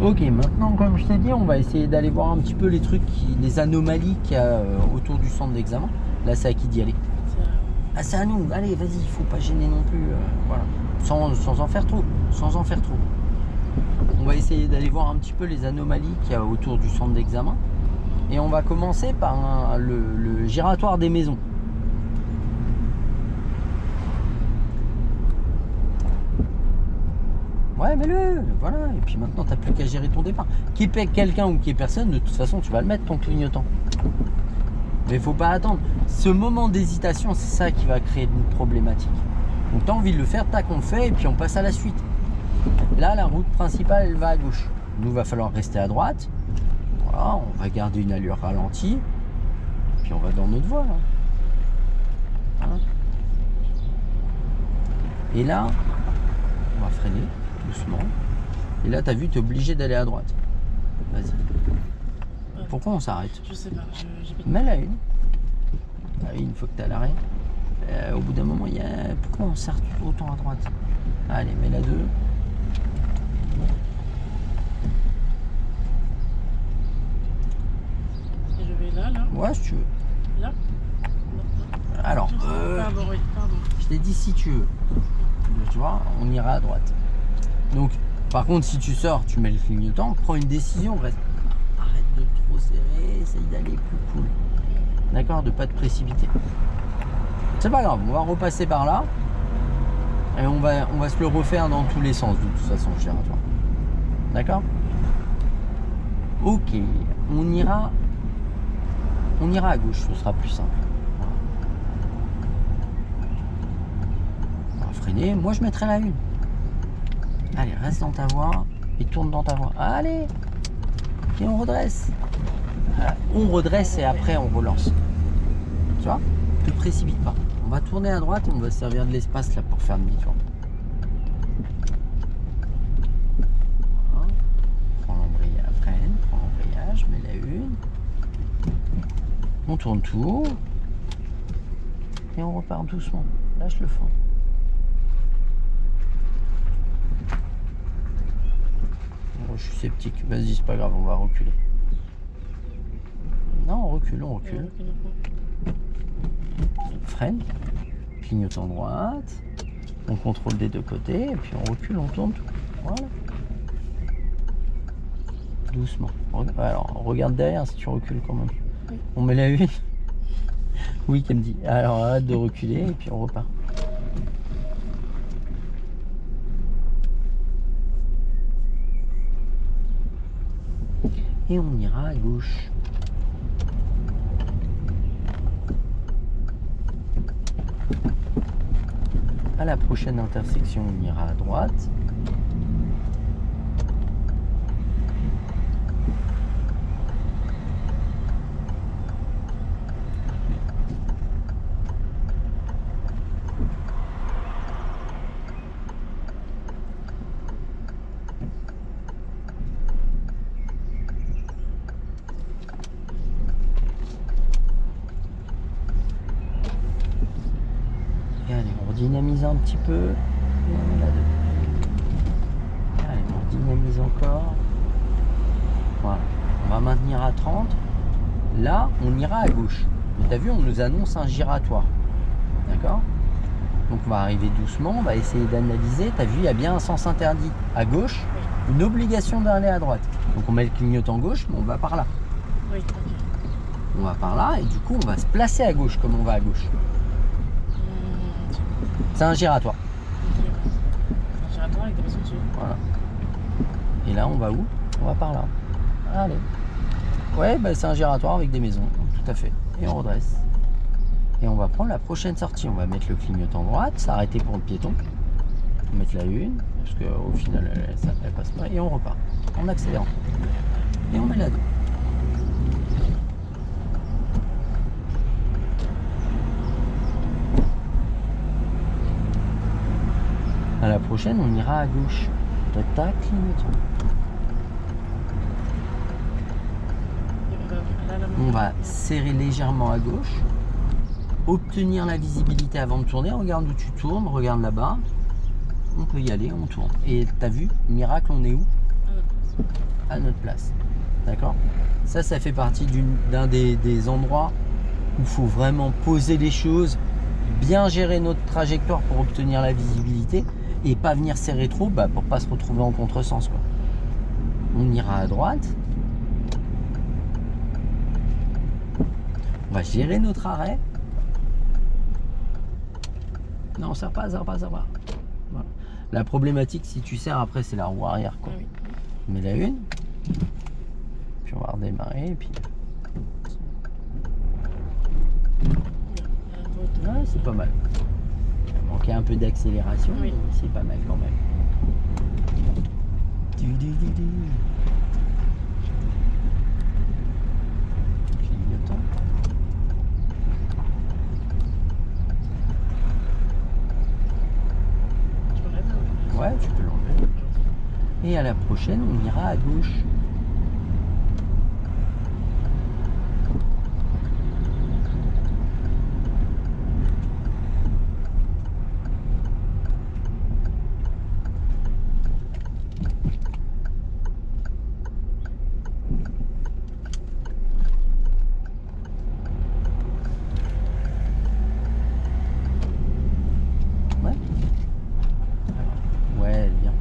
Ok, maintenant, comme je t'ai dit, on va essayer d'aller voir un petit peu les trucs, les anomalies qu'il y a autour du centre d'examen. Là, c'est à qui d'y aller? Ah, c'est à nous. Allez, vas-y, il faut pas gêner non plus. Voilà. Sans en faire trop. Sans en faire trop. On va essayer d'aller voir un petit peu les anomalies qu'il y a autour du centre d'examen. Et on va commencer par le giratoire des maisons. Ouais, mets-le, voilà. Et puis maintenant, t'as plus qu'à gérer ton départ. Qu'il y ait quelqu'un ou qu'il y ait personne, de toute façon, tu vas le mettre, ton clignotant. Mais il faut pas attendre. Ce moment d'hésitation, c'est ça qui va créer une problématique. Donc, tu as envie de le faire, tac, on le fait, et puis on passe à la suite. Là, la route principale, elle va à gauche. Nous, il va falloir rester à droite. Voilà, on va garder une allure ralentie. Puis on va dans notre voie, là. Voilà. Et là, on va freiner. Doucement. Et là, tu as vu, tu es obligé d'aller à droite. Vas-y. Pourquoi on s'arrête? Je sais pas. Mets la une. La une, il faut que tu es à l'arrêt. Au bout d'un moment, il y a... Pourquoi on s'arrête autant à droite? Allez, mets la 2. Et je vais là. Ouais, si tu veux. Là. Alors, Pardon, oui, pardon. je t'ai dit si tu veux. Tu vois, on ira à droite. Donc, par contre, si tu sors, tu mets le clignotant, prends une décision, reste. Arrête de trop serrer, essaye d'aller plus cool. D'accord? De pas te précipiter. C'est pas grave, on va repasser par là. Et on va se le refaire dans tous les sens, de toute façon, le giratoire. D'accord? Ok, on ira à gauche, ce sera plus simple. Voilà. On va freiner, moi je mettrai la une. Allez, reste dans ta voie et tourne dans ta voie. Allez! Et on redresse. On redresse et après on relance. Tu vois? Ne te précipite pas. On va tourner à droite et on va se servir de l'espace là pour faire demi-tour. Voilà. Prends l'embrayage, freine, prends l'embrayage, mets la une. On tourne tout. Et on repart doucement. Lâche le fond. Je suis sceptique. Vas-y, c'est pas grave, on va reculer. Non, on recule. Freine. Clignotant droite. On contrôle des deux côtés. Et puis on recule, on tourne tout. Voilà. Doucement. Alors, regarde derrière si tu recules quand même. Oui. On met la une. Oui, qu'elle me dit. Alors, arrête de reculer et puis on repart. Et on ira à gauche. À la prochaine intersection, on ira à droite. Dynamise un petit peu. Et on met la 2. Allez, on dynamise encore. Voilà. On va maintenir à 30. Là, on ira à gauche. Mais tu as vu, on nous annonce un giratoire. D'accord? Donc on va arriver doucement, on va essayer d'analyser. Tu as vu, il y a bien un sens interdit à gauche, une obligation d'aller à droite. Donc on met le clignotant gauche, mais on va par là. Oui, ok. On va par là et du coup on va se placer à gauche comme on va à gauche. C'est un giratoire. Un giratoire avec des maisons dessus. Voilà. Et là, on va où? On va par là. Allez. Ouais, bah, c'est un giratoire avec des maisons. Tout à fait. Et on redresse. Et on va prendre la prochaine sortie. On va mettre le clignotant droite, s'arrêter pour le piéton. Mettre la une, parce qu'au final, elle passe pas. Et on repart. En accélérant. Et on met la 2. À la prochaine, on ira à gauche. Tac, clignotant. On va serrer légèrement à gauche. Obtenir la visibilité avant de tourner. Regarde où tu tournes, regarde là-bas. On peut y aller, on tourne. Et t'as vu, miracle, on est où? à notre place. D'accord? Ça fait partie d'un des endroits où il faut vraiment poser les choses, bien gérer notre trajectoire pour obtenir la visibilité et pas venir serrer trop pour pas se retrouver en contresens, quoi. On ira à droite. On va gérer notre arrêt. Non, on serre pas. Voilà. La problématique, si tu serres après, c'est la roue arrière, quoi. Ah oui. On met la une. Puis on va redémarrer. Et puis... Oula, Ah, c'est pas mal. Il manquait un peu d'accélération, Oui. mais c'est pas mal quand même. Clignotant. tu m'enlèves là? Ouais, tu peux l'enlever. Et à la prochaine, on ira à gauche. Ouais. Ouais, elle est bien.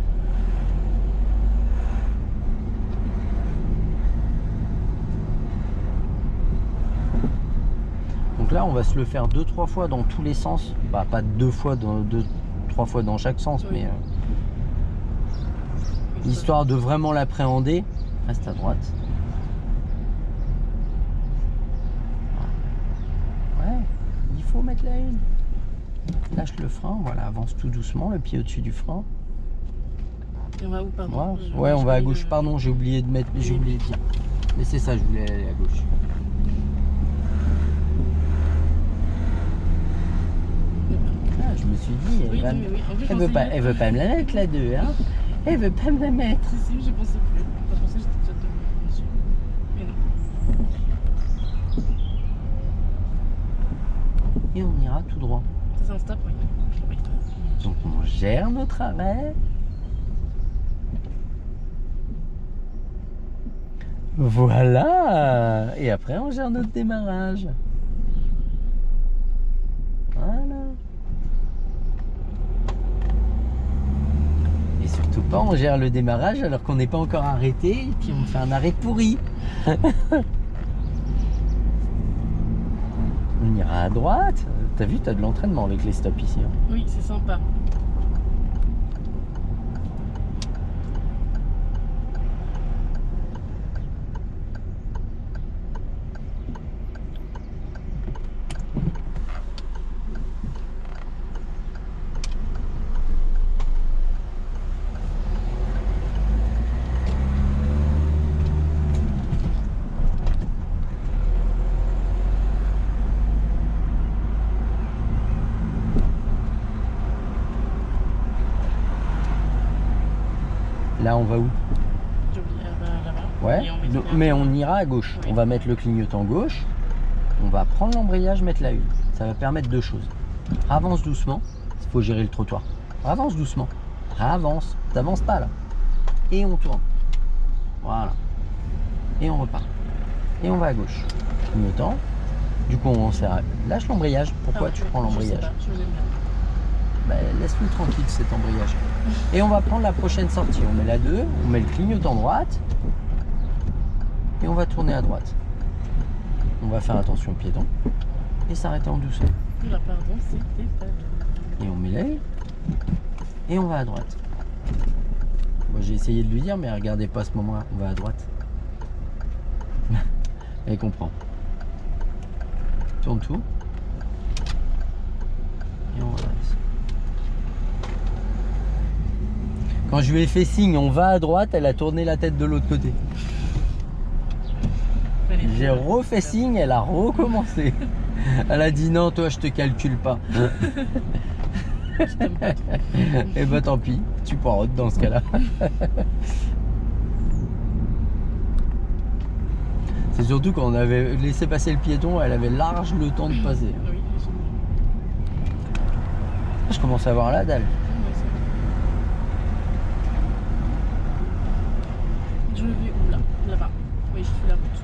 Donc là, on va se le faire 2-3 fois dans tous les sens. Bah, pas 2-3 fois dans chaque sens, Oui. mais histoire de vraiment l'appréhender. Reste à droite. Ouais, il faut mettre la une. Lâche le frein, voilà, avance tout doucement, le pied au-dessus du frein. Et on va où, pardon? Ouais, on va à j'ai gauche. oublié Pardon, j'ai oublié de dire. Mais c'est ça, je voulais aller à gauche. Ah, je me suis dit, Oui, oui, oui. En plus, je pensais elle veut pas me la mettre la 2, hein. Elle veut pas me la mettre. Si, je pensais plus. Je pensais que j'étais déjà tombée dessus. Mais non. Et on ira tout droit. Ça, c'est un stop, oui. Oui. Donc on gère notre arrêt. Voilà. Et après on gère notre démarrage. Voilà. Et surtout pas on gère le démarrage alors qu'on n'est pas encore arrêté et puis on fait un arrêt pourri. On ira à droite. T'as vu, t'as de l'entraînement avec les stops ici, hein. Oui, c'est sympa. Là on va où? J'ai oublié. Là-bas. Ouais, Et on met donc, le mais on ira à gauche. Oui. On va mettre le clignotant gauche. On va prendre l'embrayage, mettre la une. Ça va permettre deux choses. Avance doucement. Il faut gérer le trottoir. Avance doucement. Avance. T'avances pas là. Et on tourne. Voilà. Et on repart. Et on va à gauche. Clignotant. Du coup, on serre. Lâche l'embrayage. Pourquoi tu prends Je sais l'embrayage? pas, je l'aime bien. Bah, laisse-le tranquille cet embrayage. Et on va prendre la prochaine sortie. On met la 2, on met le clignotant droite. Et on va tourner à droite. On va faire attention au piéton. Et s'arrêter en douceur. Oula, pardon, c'était pas tout. Et on met l'œil. Et on va à droite. Moi j'ai essayé de lui dire, mais regardez pas à ce moment-là. On va à droite. Elle comprend. Tourne tout. Et on reste. Quand je lui ai fait signe, on va à droite, elle a tourné la tête de l'autre côté. J'ai refait signe, elle a recommencé. Elle a dit non, toi je te calcule pas. Je t'aime pas trop. Et bah tant pis, tu poireautes dans ce cas-là. C'est surtout quand on avait laissé passer le piéton, elle avait large le temps de passer. Oui, Je commence à avoir la dalle. Oui, je suis la route.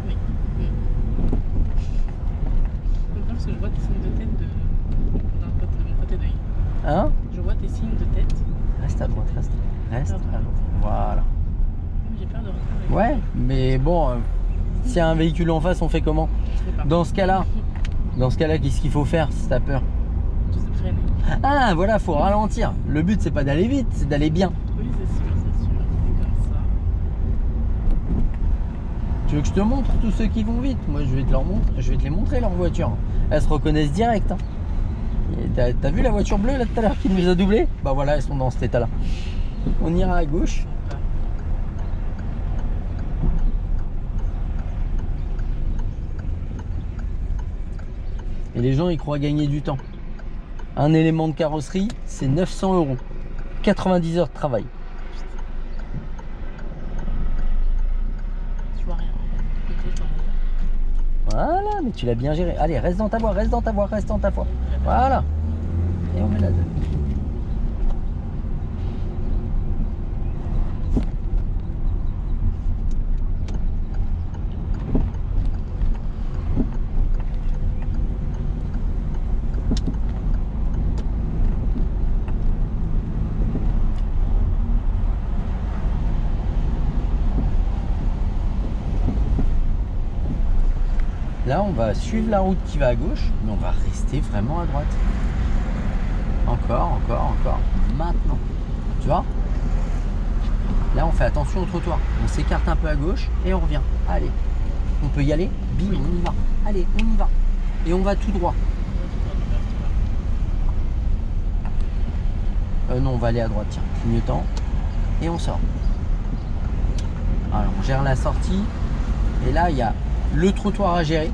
Oui. J'aime bien parce que je vois tes signes de tête de mon côté d'œil. Hein? Je vois tes signes de tête. Reste à droite, reste à droite. Voilà. J'ai peur de rentrer. Ouais, mais bon, s'il y a un véhicule en face, on fait comment? Je sais pas. Dans ce cas-là, qu'est-ce qu'il faut faire si t'as peur? Je sais freiner. Ah, voilà, faut ralentir. Le but, c'est pas d'aller vite, c'est d'aller bien. Oui, c'est sûr, c'est sûr. C'est comme ça. Tu veux que je te montre tous ceux qui vont vite? Moi, je vais te les montrer leur voiture. Elles se reconnaissent direct. Hein. T'as vu la voiture bleue là tout à l'heure qui nous a doublé? Bah voilà, elles sont dans cet état-là. On ira à gauche. Et les gens, ils croient gagner du temps. Un élément de carrosserie, c'est 900 €. 90 heures de travail. Je vois rien. Je vois rien. Voilà, mais tu l'as bien géré. Allez, reste dans ta voie, reste dans ta voie, reste dans ta voie. Voilà. Et on met la 2. Là, on va suivre la route qui va à gauche, mais on va rester vraiment à droite. Encore. Maintenant. Tu vois? Là, on fait attention au trottoir. On s'écarte un peu à gauche et on revient. Allez. On peut y aller? Bim, on y va. Allez, on y va. Et on va tout droit. Non, on va aller à droite, tiens. Clignotant. Et on sort. Alors, on gère la sortie. Et là, il y a le trottoir à gérer.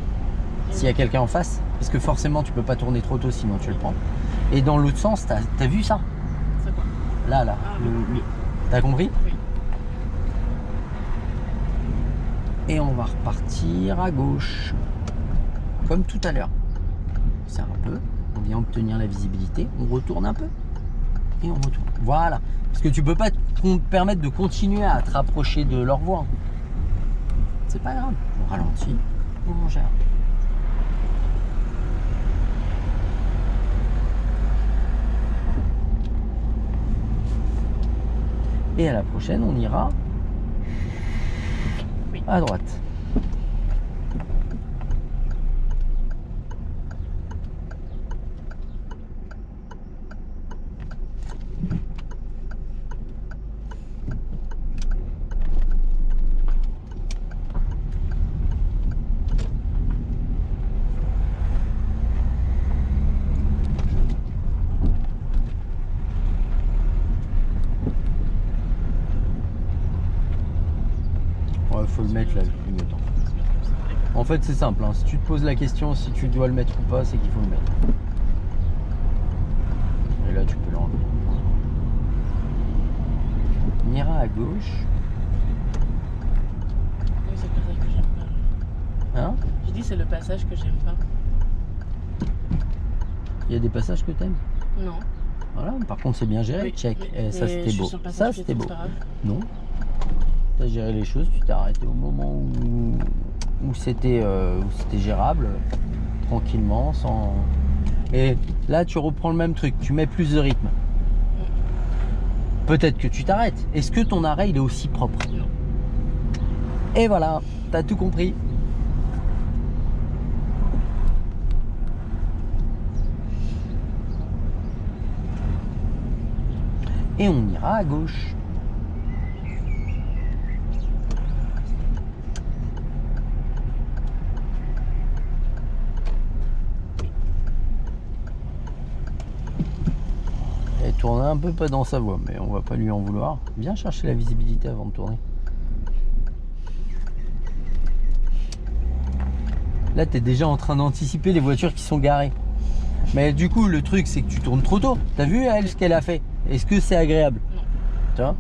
S'il y a quelqu'un en face. Parce que forcément, tu peux pas tourner trop tôt, sinon tu le prends. Et dans l'autre sens, t'as vu ça? C'est quoi? Là. Ah, T'as compris? oui. Et on va repartir à gauche. Comme tout à l'heure. C'est un peu. On vient obtenir la visibilité. On retourne un peu. Et on retourne. Voilà. Parce que tu peux pas te permettre de continuer à te rapprocher de leur voie. C'est pas grave. On ralentit. On gère. Et à la prochaine, on ira à droite. Ouais, faut le mettre là, le clignotant. En fait, c'est simple. Hein. Si tu te poses la question si tu dois le mettre ou pas, c'est qu'il faut le mettre. Et là, tu peux l'enlever. On ira à gauche. Oui, c'est le passage que j'aime pas. Hein? J'ai dit c'est le passage que j'aime pas. Il y a des passages que t'aimes? Non. Voilà, par contre, c'est bien géré. Oui, Check. mais- Et ça, mais c'était je suis beau. sur le passage Ça, piéton, c'était beau. c'est pas grave. Non. Tu as géré les choses, tu t'es arrêté au moment où c'était gérable, tranquillement, sans. Et là, tu reprends le même truc, tu mets plus de rythme. Peut-être que tu t'arrêtes. Est-ce que ton arrêt il est aussi propre? Non. Et voilà, t'as tout compris. Et on ira à gauche. Et tourner un peu pas dans sa voie, mais on va pas lui en vouloir. Viens chercher la visibilité avant de tourner. Là, tu es déjà en train d'anticiper les voitures qui sont garées. Mais du coup, le truc, c'est que tu tournes trop tôt. T'as vu, elle, ce qu'elle a fait? Est-ce que c'est agréable? Non. Tu vois?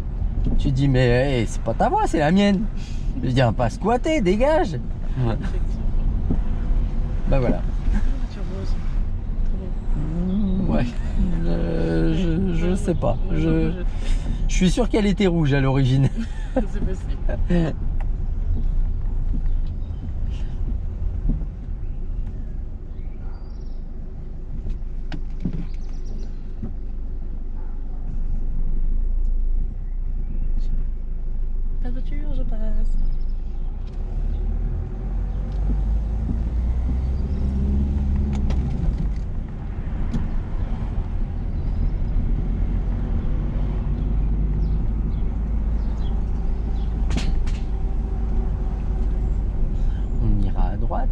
Tu te dis, mais hey, c'est pas ta voie, c'est la mienne. Je dis, pas squatter, dégage. Ouais. Effectivement. Bah voilà. Voiture rose. Trop beau. Ouais. Je sais pas. Je suis sûr qu'elle était rouge à l'origine. C'est possible. Pas de voiture, je passe. On ira à droite.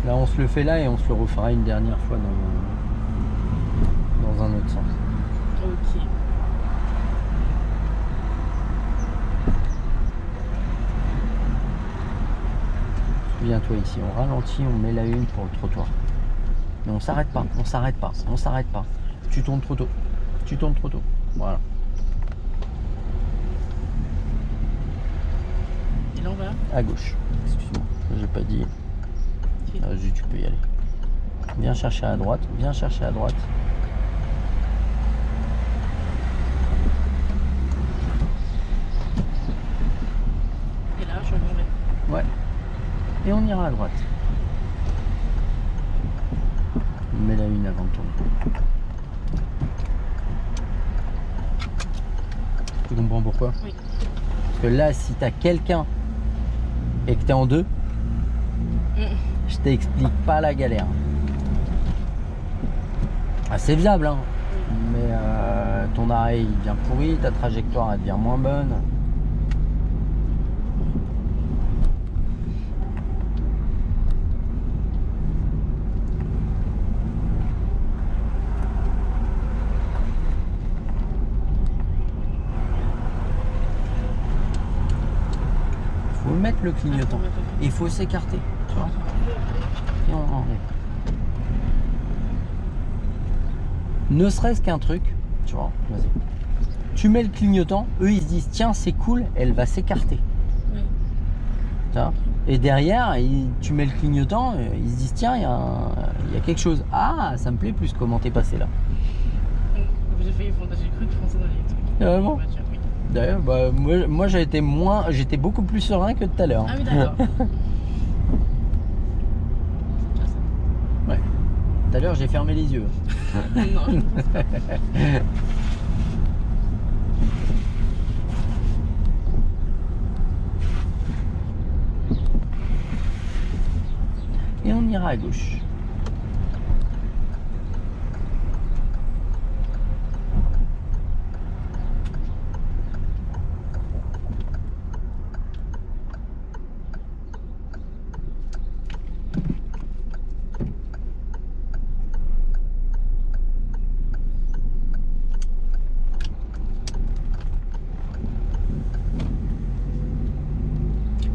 Là, on se le fait là et on se le refera une dernière fois dans un autre sens. Ok. Souviens-toi ici, on ralentit, on met la une pour le trottoir. Mais on s'arrête pas, on s'arrête pas, on s'arrête pas. Tu tournes trop tôt. Tu tournes trop tôt. Voilà. Et là, on va. À gauche. Excuse-moi, j'ai pas dit. Vas-y, tu peux y aller. Viens chercher à droite, viens chercher à droite. Et là, je m'en vais. Ouais. Et on ira à droite. On met la une avant de tourner. Tu comprends pourquoi? Oui. Parce que là, si t'as quelqu'un et que t'es en deux, je t'explique pas la galère. Ah, c'est viable, hein. Mais ton arrêt il devient pourri, ta trajectoire elle devient moins bonne. Faut mettre le clignotant. Il faut s'écarter, tu vois. Et on enlève. Ne serait-ce qu'un truc, tu vois, vas-y. Tu mets le clignotant, eux ils se disent tiens c'est cool, elle va s'écarter. Oui. Tu vois. Et derrière, tu mets le clignotant, ils se disent tiens il y a quelque chose. Ah ça me plaît plus comment t'es passé là. J'ai failli foncer, j'ai cru qu'ils fonçaient dans les trucs. Ah bon? Voiture, oui. D'ailleurs, bah, moi j'étais beaucoup plus serein que tout à l'heure. Ah oui, d'accord. C'est déjà ça. Ouais. Tout à l'heure j'ai fermé les yeux. Non, je ne pense pas. Et on ira à gauche.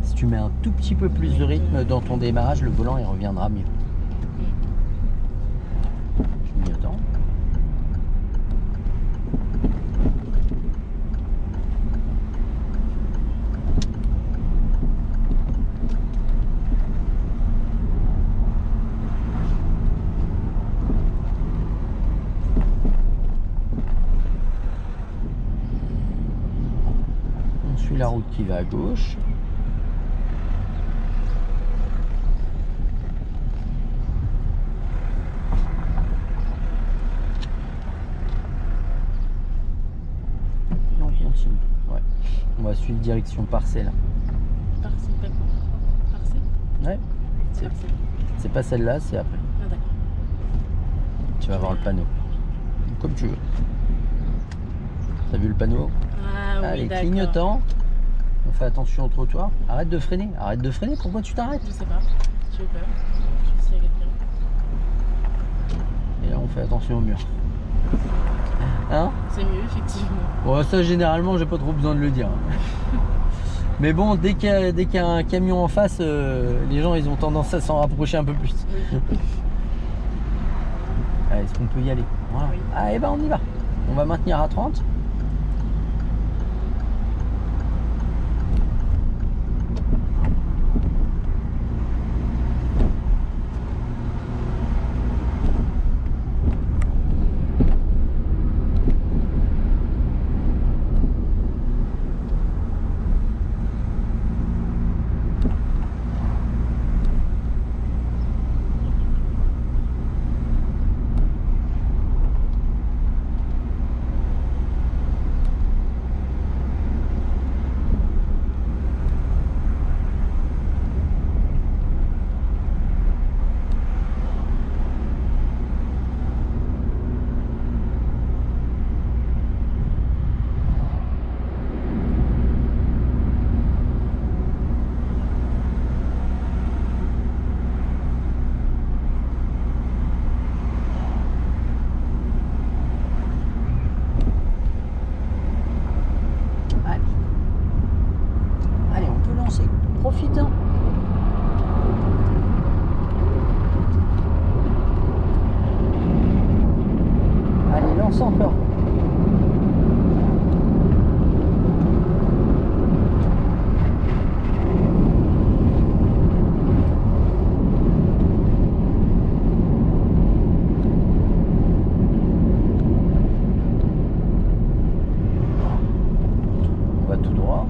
Si tu mets un tout petit peu plus de rythme dans ton démarrage, le volant il reviendra mieux. Clignotant. On suit la route qui va à gauche. Et on continue. Ouais. On va suivre direction parcelle. Parcelle, d'accord. Parcelle? Ouais. C'est pas celle-là, c'est après. Ah, d'accord. Tu vas voir le panneau. Comme tu veux. T'as vu le panneau? Ah oui, Allez, d'accord. clignotant. On fait attention au trottoir. Arrête de freiner. Arrête de freiner. Pourquoi tu t'arrêtes? Je sais pas. J'ai eu peur. Je me suis dit à quelqu'un. Et là, on fait attention au mur. Hein? C'est mieux, effectivement. Bon, ça, généralement, j'ai pas trop besoin de le dire. Mais bon, dès qu'il y a un camion en face, les gens, ils ont tendance à s'en rapprocher un peu plus. Oui. Allez, est-ce qu'on peut y aller? Voilà. Oui. Ah, et ben, on y va. On va maintenir à 30. avance encore. On va tout droit.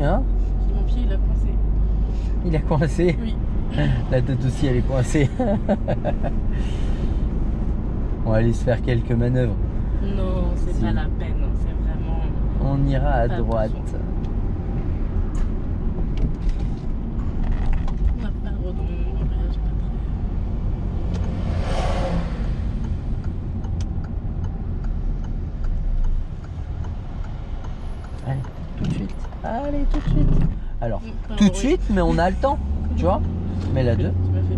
Hein? Mon pied, il a coincé. Il a coincé. Oui. La tête aussi, elle est coincée. On va aller se faire quelques manœuvres. Non, c'est Si. pas la peine. C'est vraiment. On ira à Pas droite. besoin. On n'a pas le redon, on voyage pas Allez, tout de suite. Allez, tout de suite. Alors, très. tout de suite, mais on a le temps. Tu vois? Mais la 2. Tu m'as fait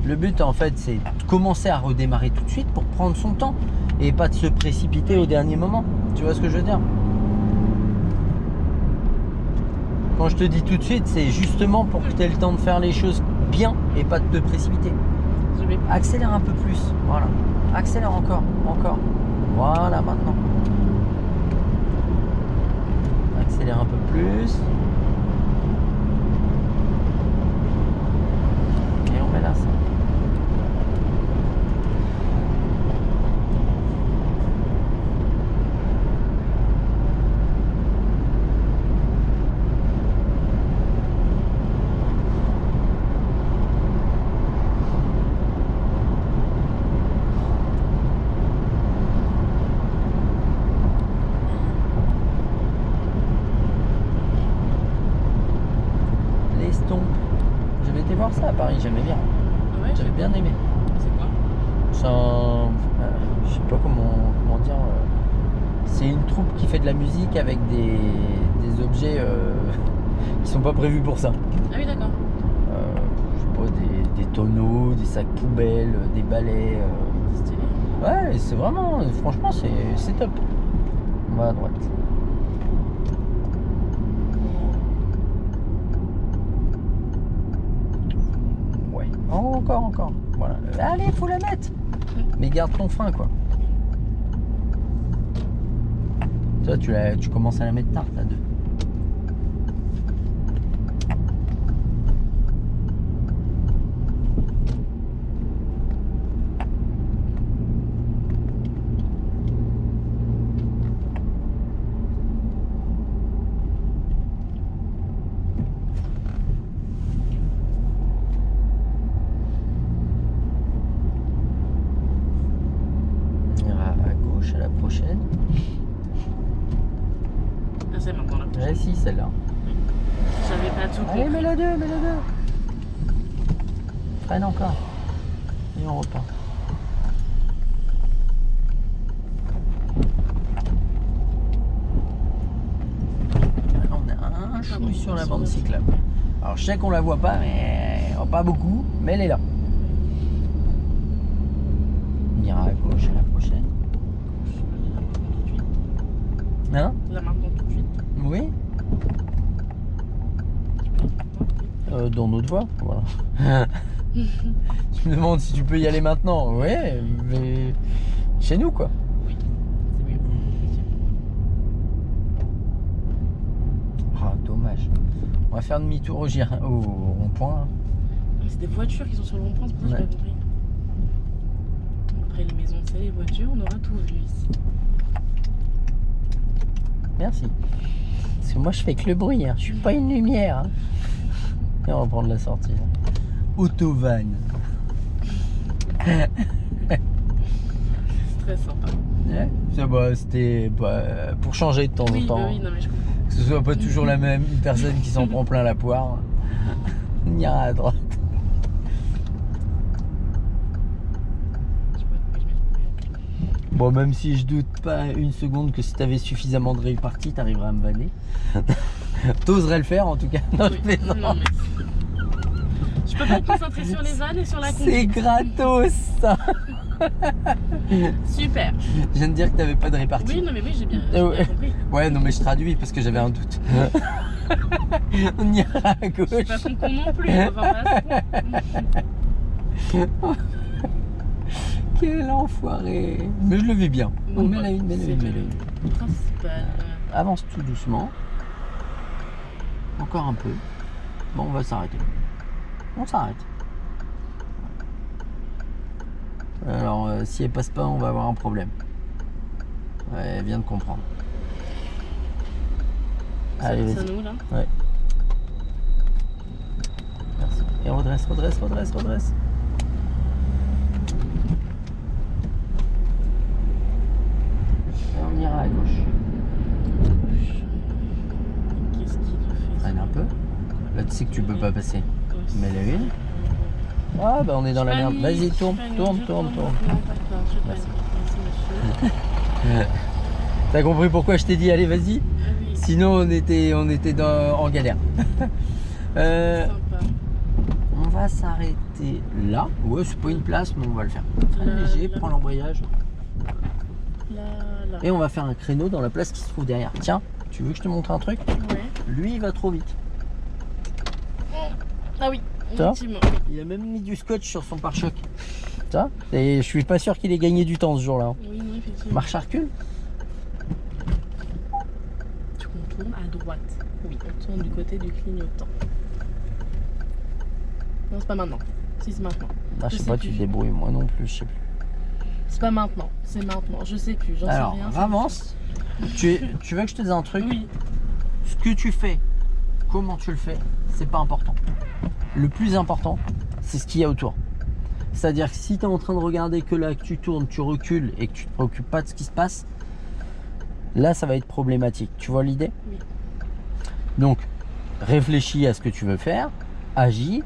Le but en fait, c'est de commencer à redémarrer tout de suite pour prendre son temps et pas de se précipiter au dernier moment. Tu vois ce que je veux dire? Quand je te dis tout de suite, c'est justement pour que tu aies le temps de faire les choses bien et pas de te précipiter. Je vais pas. Accélère un peu plus. Voilà. Accélère encore. Encore. Voilà, maintenant. Accélère un peu plus. Et on met là ça. L'estompe. J'avais été voir ça à Paris, j'aimais bien. Ah ouais, J'avais bien aimé. C'est quoi? C'est un. Je sais pas comment dire. C'est une troupe qui fait de la musique avec des objets qui sont pas prévus pour ça. Ah oui, d'accord. Je sais pas, des tonneaux, des sacs poubelles, des balais. Stylé. Ouais, c'est vraiment. Franchement, c'est top. On va à droite. Ouais. Encore. Voilà. Allez, faut la mettre. Mais garde ton frein, quoi. Toi, tu commences à la mettre tard, ta 2. On ira à gauche à la prochaine. Ah, c'est maintenant la prochaine. Ouais, si, celle-là. J'avais pas tout Allez, compris. mets le 2. Freine encore. Et on repart. Là, on a un chouille sur la bande cyclable. Alors, je sais qu'on la voit pas, mais pas beaucoup, mais elle est là. On ira à gauche à la prochaine. Hein? Là maintenant tout de suite. Oui? Dans notre voie, voilà. Tu me demandes si tu peux y aller maintenant. Ouais, mais chez nous, quoi. Oui, c'est mieux. Ah, dommage. On va faire demi-tour au rond-point. Ah, c'est des voitures qui sont sur le rond-point, c'est pour ça que Ouais. j'ai pas compris. Après les maisons, c'est les voitures, on aura tout vu ici. Merci. Parce que moi, je fais que le bruit. Hein. Je suis pas une lumière. Hein. Et on va prendre la sortie. Autovan. C'est très sympa. Ouais. C'était pour changer de temps en Oui, temps. bah oui, non mais je comprends. Que ce soit pas toujours la même personne qui s'en prend plein la poire. On ira à droite. Bon, même si je doute pas une seconde que si t'avais suffisamment de répartie, t'arriverais à me vanner. T'oserais le faire en tout cas. Non, je plaisante. Non, mais... Je peux pas me concentrer sur les vannes et sur la C'est conduite. gratos ça. Super. Je viens de dire que t'avais pas de répartie. Oui, non, mais oui, j'ai bien, Ouais. compris. Ouais, non, mais je traduis parce que j'avais un doute. On ira à Je suis pas gauche. con non plus. Enfin, pas à Quel enfoiré. Mais je le vis bien. On met la une, mets la une, mets la une. le principal. Avance tout doucement. Encore un peu. Bon, on va s'arrêter. On s'arrête. Alors, si elle passe pas, on va avoir un problème. Ouais, elle vient de comprendre. Allez, Ça vas-y. nous, là. Ouais. Merci. Et redresse, redresse, redresse, redresse. Et on ira à gauche. Qu'est-ce qu'il fait? Freine un peu. Là, tu sais que tu peux pas passer. Aussi. Mets la une. Ah, bah on est dans la merde. Panique, Vas-y, je tourne, panique, tourne, je tourne, tourne. Non, d'accord, je Merci. panique. Merci, monsieur. T'as compris pourquoi je t'ai dit allez, vas-y? Ah oui, Sinon, on était en galère. sympa. On va s'arrêter là. Ouais, c'est pas une place, mais on va le faire. Très Là, léger, là. prends l'embrayage. Là, là. Et on va faire un créneau dans la place qui se trouve derrière. Tiens, tu veux que je te montre un truc? Ouais. Lui, il va trop vite. Ah oui, Ça effectivement. Il a même mis du scotch sur son pare-choc. Ça. Et je suis pas sûr qu'il ait gagné du temps ce jour-là. Oui, non, effectivement. Marche à recul. On tourne à droite. Oui, on tourne du côté du clignotant. Non, c'est pas maintenant. Si, c'est maintenant. Ah, je Je sais sais pas, plus. tu te débrouilles. Moi non plus, je sais plus. C'est pas maintenant. C'est maintenant. Je sais plus. J'en sais Alors, rien. avance. Tu veux que je te dise un truc? Oui. Ce que tu fais, comment tu le fais, c'est pas important. Le plus important, c'est ce qu'il y a autour. C'est-à-dire que si tu es en train de regarder que là, que tu tournes, tu recules et que tu te préoccupes pas de ce qui se passe, là, ça va être problématique. Tu vois l'idée? Oui. Donc, réfléchis à ce que tu veux faire, agis,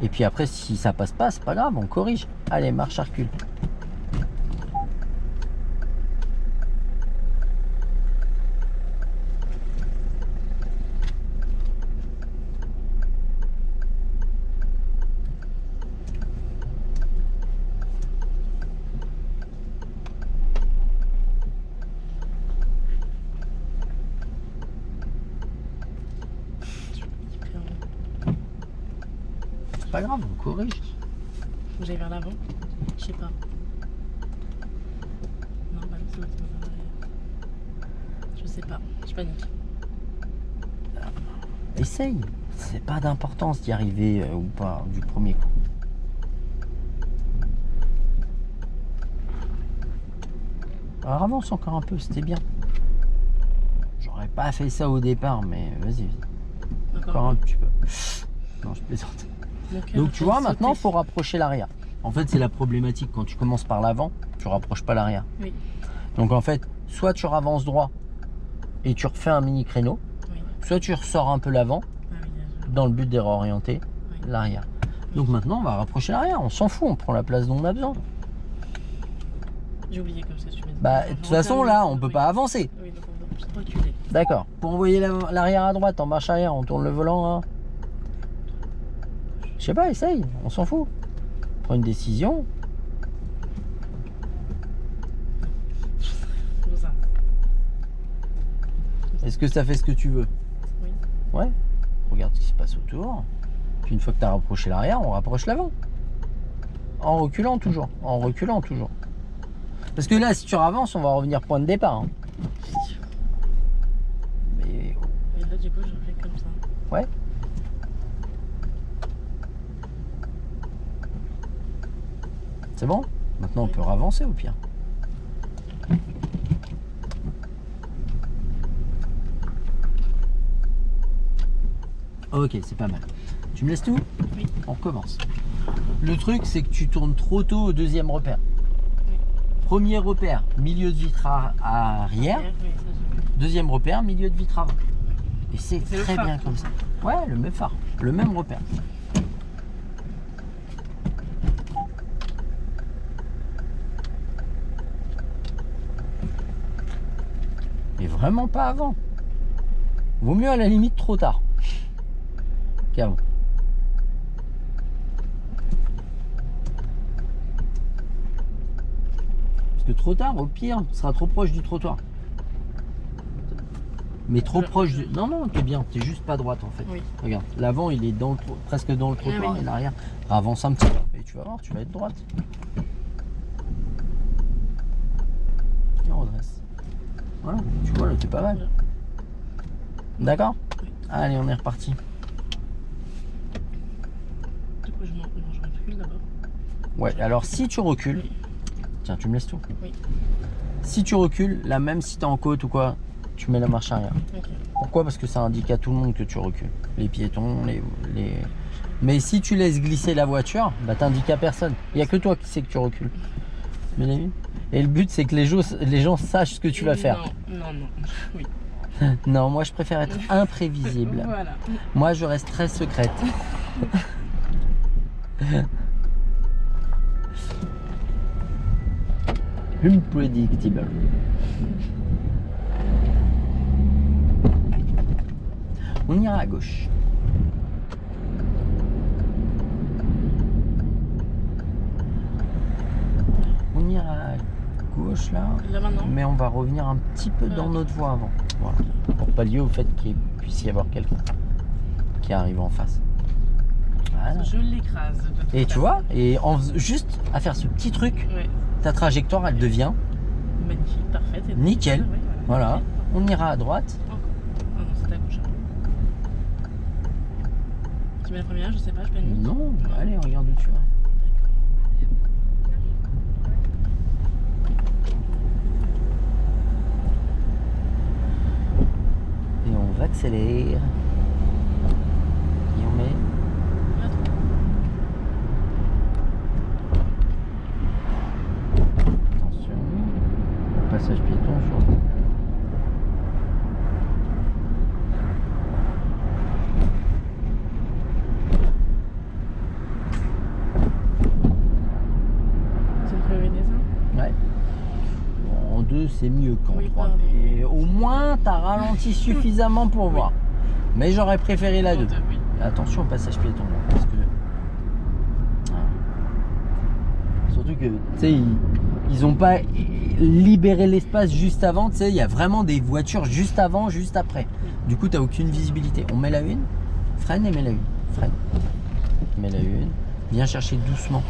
et puis après, si ça passe pas, c'est pas grave, on corrige. Allez, marche à recul. C'est pas grave, on corrige. Faut que j'aille vers l'avant. Je sais pas. Non, bah non, c'est bon, c'est bon. Je sais pas. Je panique. Essaye. C'est pas d'importance d'y arriver ou pas du premier coup. Alors avance encore un peu, c'était bien. J'aurais pas fait ça au départ, mais vas-y, encore un petit peu. Non, je plaisante. Donc tu vois, maintenant, il faut rapprocher l'arrière. En fait, c'est la problématique. Quand tu commences par l'avant, tu rapproches pas l'arrière. Oui. Donc en fait, soit tu ravances droit et tu refais un mini créneau, Oui. soit tu ressors un peu l'avant Ah oui, là, dans le but de réorienter Oui. l'arrière. Donc maintenant, on va rapprocher l'arrière. On s'en fout, on prend la place dont on a besoin. j'ai oublié comme ça, tu m'as dit. Bah, de toute façon, là, on peut pas avancer. Oui, donc on va juste reculer. D'accord. Pour envoyer l'arrière à droite en marche arrière, on tourne le volant. Hein. Je sais pas, essaye, on s'en fout. Prends une décision. Comme ça. Est-ce que ça fait ce que tu veux? Oui. Ouais. Regarde ce qui se passe autour. Puis une fois que tu as rapproché l'arrière, on rapproche l'avant. En reculant toujours. En reculant toujours. Parce que là, si tu ravances, on va revenir point de départ. Hein. Mais Et là, du coup, je fais comme ça. ouais. C'est bon? Maintenant, on peut ravancer au pire. Ok, c'est pas mal. Tu me laisses tout? Oui. On recommence. Le truc, c'est que tu tournes trop tôt au deuxième repère. Oui. Premier repère, milieu de vitre arrière. Oui, ça, j'ai vu. Deuxième repère, milieu de vitre avant. Et c'est C'est le très phare. bien comme ça. Ouais, le même phare, le même repère. Vraiment pas avant. Vaut mieux à la limite trop tard qu'avant. Parce que trop tard, au pire, tu seras trop proche du trottoir. Mais trop proche du... Non, non, t'es bien, t'es juste pas droite en fait. Oui. Regarde, l'avant il est dans le presque dans le trottoir oui. et l'arrière avance un petit peu. Et tu vas voir, tu vas être droite. Et on redresse. Voilà, tu vois là, t'es pas mal. D'accord? Oui. Allez, on est reparti. Du coup, je recule d'abord. Ouais, alors si tu recules, Oui. tiens, tu me laisses tout. Oui. Si tu recules, là même si t'es en côte ou quoi, tu mets la marche arrière. Ok. Pourquoi? Parce que ça indique à tout le monde que tu recules. Les piétons, les... Mais si tu laisses glisser la voiture, bah t'indiques à personne. Il n'y a que toi qui sais que tu recules. Mais et le but c'est que les gens sachent ce que tu vas faire. Non, non, non. Oui. Non, moi je préfère être imprévisible. Voilà. Moi je reste très secrète. Unpredictable. On ira à gauche. On ira à gauche là. Là maintenant. Mais on va revenir un petit peu dans notre voie avant. Voilà. Pour pallier au fait qu'il puisse y avoir quelqu'un qui arrive en face. Voilà. Je l'écrase. de toute Et tu façon. vois, et juste à faire ce petit truc, Ouais. ta trajectoire elle devient Magnifique, parfaite. Et nickel. Ouais, Voilà. Ok. On ira à droite. Encore. Ah non, c'est à gauche. Tu mets la première, je sais pas, je panique. Non, allez, regarde où tu vas. Et on va accélérer. Et on met. Attention. Passage piéton sur. C'est une priorité ça? Ouais. Bon, en 2 c'est mieux qu'en Oui, 3. pardon. Mais au moins t'as ralenti suffisamment pour voir. Mais j'aurais préféré la 2. Oui. Attention au passage piéton là, parce que. Ah. Surtout que tu sais, ils ont pas libéré l'espace juste avant, tu sais, il y a vraiment des voitures juste avant, juste après. Du coup, t'as aucune visibilité. On met la une, freine et mets la une. Freine. Mets la une. Viens chercher doucement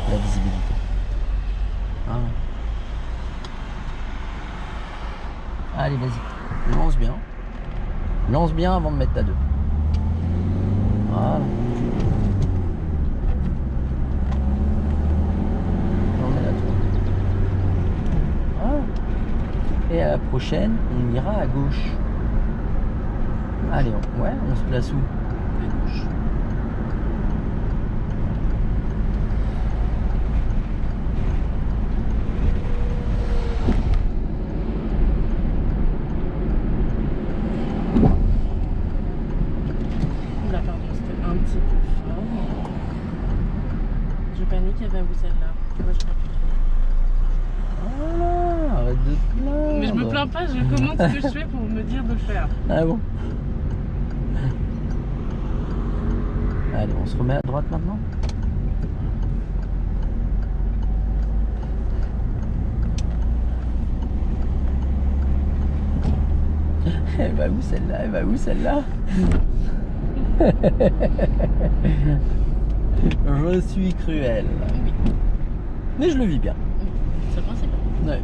la visibilité. Voilà. Allez, vas-y. Lance bien. Lance bien avant de mettre ta 2. Voilà. On est là, voilà. Et à la prochaine, on ira à gauche. Allez, on se place où? À gauche. Là, pardon, c'était un petit peu fort. Je panique, il y avait où celle-là? Moi, je Voilà, arrête de te plaindre. Mais je me plains pas, je commente ce que je fais pour me dire de le faire. Ah bon? Allez, on se remet à droite maintenant. Elle va où celle-là? Elle va où celle-là? Je suis cruel. Oui, Mais je le vis bien. c'est le principe. Ouais.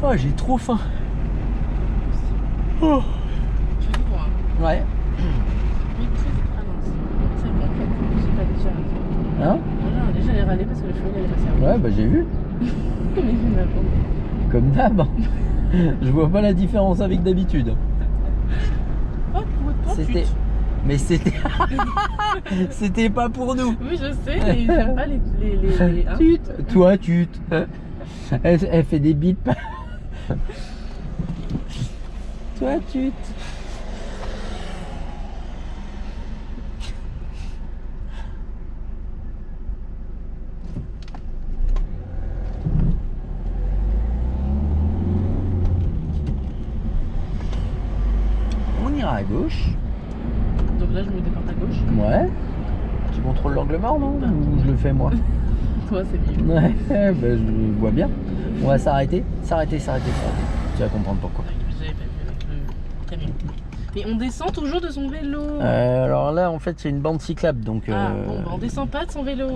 Oh, j'ai trop faim. Oh. Tu fais quoi? Ouais. Oui, ah non, c'est bon, en fait, j'ai pas déjà arrêté. Hein? Voilà, déjà j'allais râler parce que le feu il allait passer à Ouais, bah j'ai vu. Mais il m'a pas. Comme d'hab. Je vois pas la différence avec d'habitude. Oh, C'était. Mais c'était. C'était pas pour nous. Oui, je sais, mais j'aime pas les hein. Tut. Toi, tut. Elle fait des bips. Toi, tut. à gauche. Donc là, je me déporte à gauche. Ouais. Tu contrôles l'angle mort, non? Ou je le fais moi? Toi, c'est mieux. Ouais, ben, je vois bien. On va s'arrêter. S'arrêter. Tu vas comprendre pourquoi. J'avais pas vu avec le camion. Et on descend toujours de son vélo. Alors là, en fait, c'est une bande cyclable, donc... Ah, bon, bah, on descend pas de son vélo.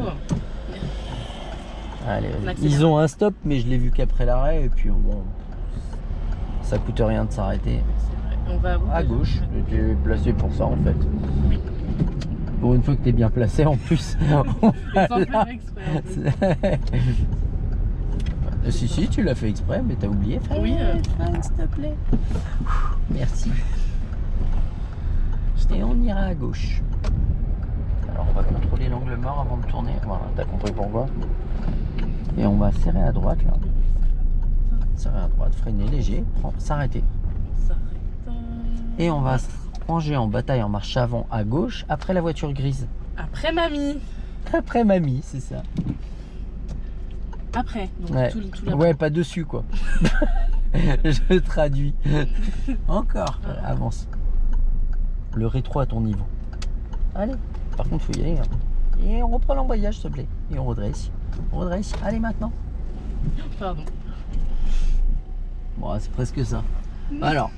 Allez, On vas-y. accélère. Ils ont un stop, mais je l'ai vu qu'après l'arrêt, et puis bon... Ça coûte rien de s'arrêter. C'est vrai. On va où, À déjà? gauche, j'étais placé pour ça, en fait. Oui. Pour une fois que t'es bien placé, en plus. Sans faire exprès, en plus. Si, tu l'as fait exprès, mais t'as oublié. Oui, Freine, s'il te plaît. Merci. Et on ira à gauche. Alors, on va contrôler l'angle mort avant de tourner. Voilà, t'as compris pourquoi. Et on va serrer à droite, là. Serrer à droite, freiner léger, s'arrêter. On s'arrête. Et on va se ranger en bataille en marche avant à gauche, après la voiture grise. Après mamie. Après mamie, c'est ça. Après. Donc Ouais, tout l'après. ouais, pas dessus, quoi. Je traduis. Encore, avance. Le rétro à ton niveau. Allez, par contre, faut y aller. Hein. Et on reprend l'embrayage, s'il te plaît. Et on redresse. On redresse. Allez, maintenant. Pardon. Bon, c'est presque ça. Alors,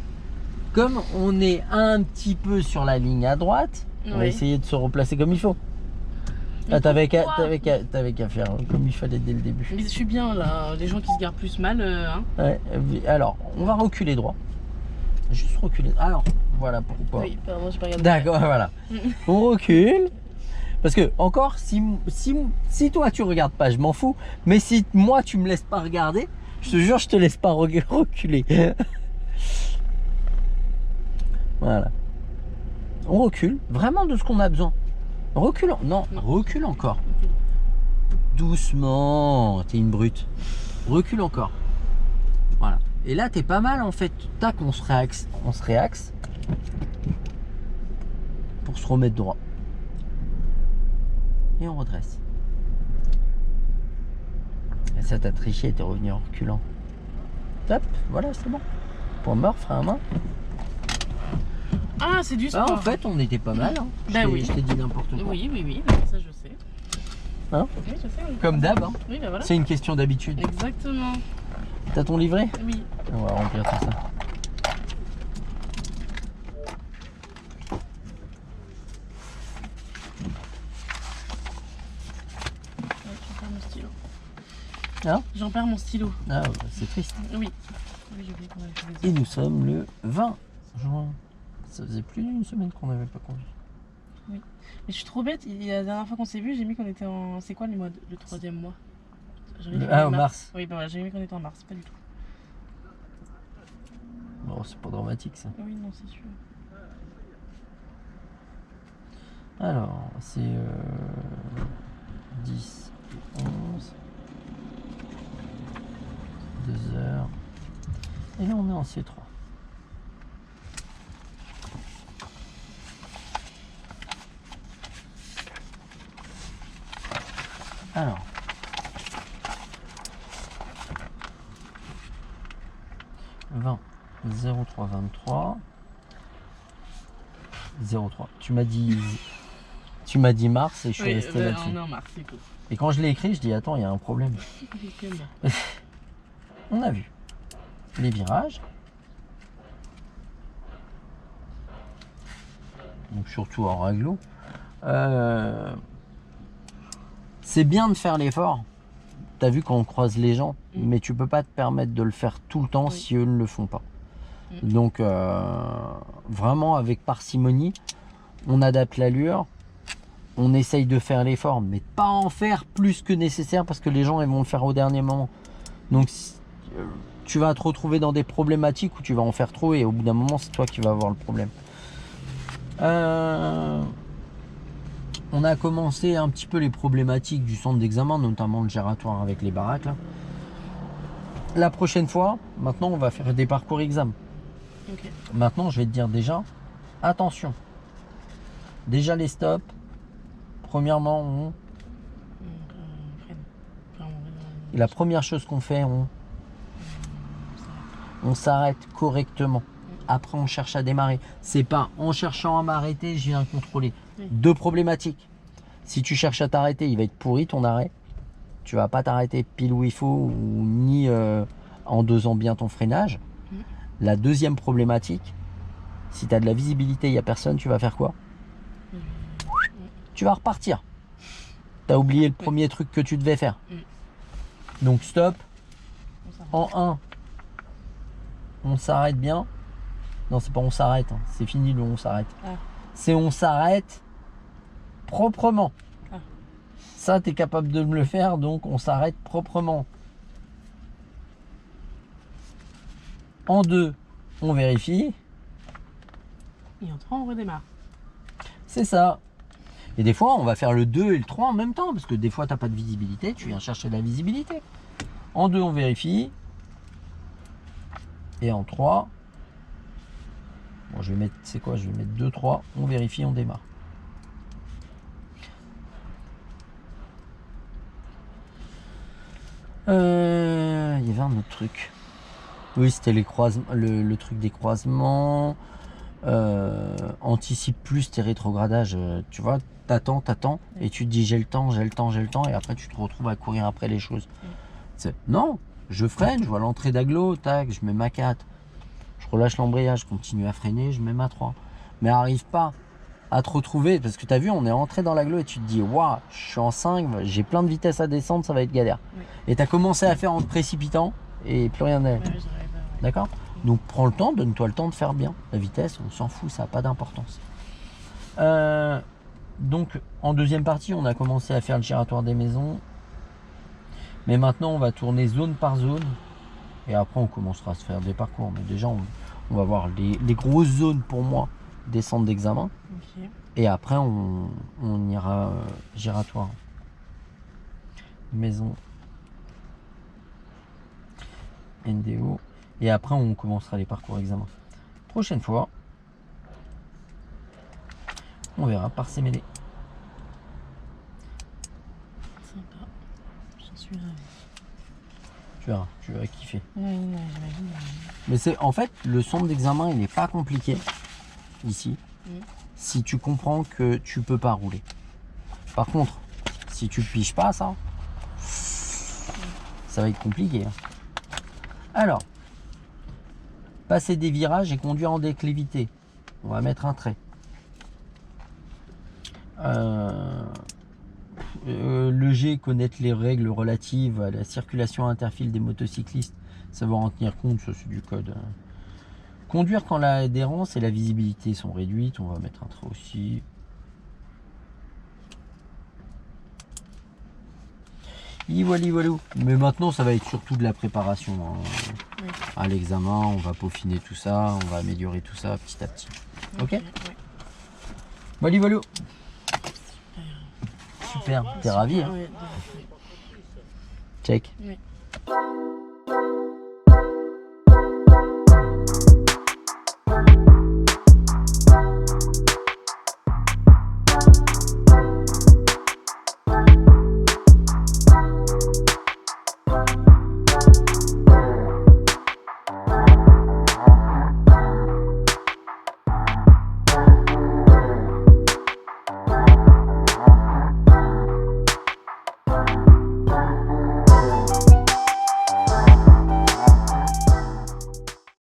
comme on est un petit peu sur la ligne à droite, on va Oui. essayer de se replacer comme il faut. Mais Ah, t'avais qu'à pourquoi faire comme il fallait dès le début. Mais je suis bien là. Les gens qui se garent plus mal, hein. Ouais, alors, on va reculer droit. Juste reculer. Alors, voilà pourquoi. Oui, pardon, j'ai pas regardé. D'accord, voilà. On recule. Parce que, encore, si toi tu regardes pas, je m'en fous. Mais si moi tu me laisses pas regarder, je te jure, je te laisse pas reculer. Voilà. On recule, vraiment de ce qu'on a besoin. Recule, non, recule encore. Doucement, t'es une brute. Recule encore. Voilà. Et là, t'es pas mal en fait. Tac, on se réaxe pour se remettre droit. Et on redresse. Et ça, t'as triché, t'es revenu en reculant. Top, voilà, c'est bon. Point mort, frein à main. Ah, c'est du Ah, sport. en fait, on était pas mal. Hein. Bah oui. Je t'ai dit n'importe quoi. Oui, ça je sais. Hein? Oui, je sais. Oui. Comme d'hab. Hein. Oui, bah voilà. C'est une question d'habitude. Exactement. T'as ton livret? Oui. On va remplir tout ça. J'en perds mon stylo. Hein? J'en perds mon stylo. Ah, bah, c'est triste. Oui. Oui, j'ai oublié qu'on avait fait des Et nous sommes le 20 juin. Ça faisait plus d'une semaine qu'on n'avait pas conduit. Mais je suis trop bête. La dernière fois qu'on s'est vu, j'ai mis qu'on était en. C'est quoi le mois le troisième mois? J'avais mis qu'on Ah, était au mars. Oui, bah voilà, j'ai mis qu'on était en mars. Pas du tout. Bon, c'est pas dramatique ça. Oui, non, c'est sûr. Alors, c'est 10 et 11. 2 heures. Et là, on est en C3. Alors. « 20 03 23 03 ». Tu m'as dit mars et je suis resté là-dessus. On est en mars, c'est cool. Et quand je l'ai écrit, je dis attends, il y a un problème. On a vu les virages. Donc surtout en réglo. C'est bien de faire l'effort. T'as vu quand on croise les gens, mais tu peux pas te permettre de le faire tout le temps si eux ne le font pas. Donc vraiment avec parcimonie, on adapte l'allure, on essaye de faire l'effort, mais pas en faire plus que nécessaire parce que les gens ils vont le faire au dernier moment. Donc tu vas te retrouver dans des problématiques où tu vas en faire trop et au bout d'un moment c'est toi qui vas avoir le problème. On a commencé un petit peu les problématiques du centre d'examen, notamment le gératoire avec les baraques là. La prochaine fois, maintenant on va faire des parcours examen. Okay. Maintenant je vais te dire déjà, attention. Déjà les stops, premièrement et la première chose qu'on fait, on s'arrête correctement. après on cherche à démarrer. C'est pas en cherchant à m'arrêter, je viens contrôler. Oui. Deux problématiques. Si tu cherches à t'arrêter, il va être pourri ton arrêt. Tu vas pas t'arrêter pile où il faut ou ni en dosant bien ton freinage. La deuxième problématique, si tu as de la visibilité, il n'y a personne, tu vas faire quoi? Tu vas repartir. Tu as oublié le premier truc que tu devais faire. Donc stop. En 1, on s'arrête bien. Non, c'est pas on s'arrête, hein. C'est fini le on s'arrête. Ah. C'est on s'arrête proprement. Ah. Ça, tu es capable de me le faire, donc on s'arrête proprement. En 2, on vérifie. Et en 3, on redémarre. C'est ça. Et des fois, on va faire le 2 et le 3 en même temps, parce que des fois, tu n'as pas de visibilité, tu viens chercher de la visibilité. En 2, on vérifie. Et en 3, bon, je vais mettre, c'est quoi? Je vais mettre 2, 3, on vérifie, on démarre. Il y avait un autre truc. Oui, c'était les croisements, le truc des croisements. Anticipe plus tes rétrogradages. Tu vois, t'attends, et tu te dis j'ai le temps, et après tu te retrouves à courir après les choses. Non, je freine, je vois l'entrée d'agglo, tac, je mets ma 4, je relâche l'embrayage, je continue à freiner, je mets ma 3. Mais arrive pas à te retrouver, parce que tu as vu, on est entré dans l'agglo et tu te dis waouh, je suis en 5, j'ai plein de vitesse à descendre, ça va être galère. Oui. Et tu as commencé à faire en te précipitant et plus rien n'est. D'accord? Donc prends le temps, donne-toi le temps de faire bien. La vitesse, on s'en fout, ça n'a pas d'importance. Donc en deuxième partie, on a commencé à faire le giratoire des maisons. Mais maintenant, on va tourner zone par zone. Et après, on commencera à se faire des parcours. Mais déjà, on va voir les grosses zones pour moi, des centres d'examen. Okay. Et après, on ira giratoire. Maison. NDO. Et après, on commencera les parcours examen. Prochaine fois, on verra par ces mêlées. Sympa. J'en suis ravie. Tu vas kiffer. Oui, j'imagine. Mais c'est en fait, le centre d'examen, il n'est pas compliqué ici. Si tu comprends que tu peux pas rouler. Par contre, si tu piges pas ça, ça va être compliqué. Alors, passer des virages et conduire en déclivité. On va mettre un trait. Le G, connaître les règles relatives à la circulation interfile des motocyclistes, savoir en tenir compte, ça c'est du code. Conduire quand l'adhérence et la visibilité sont réduites, on va mettre un trait aussi. Voilà. Mais maintenant, ça va être surtout de la préparation à l'examen. On va peaufiner tout ça, on va améliorer tout ça petit à petit. Ok. Voilà. Super, t'es ravi, hein? Check. Oui.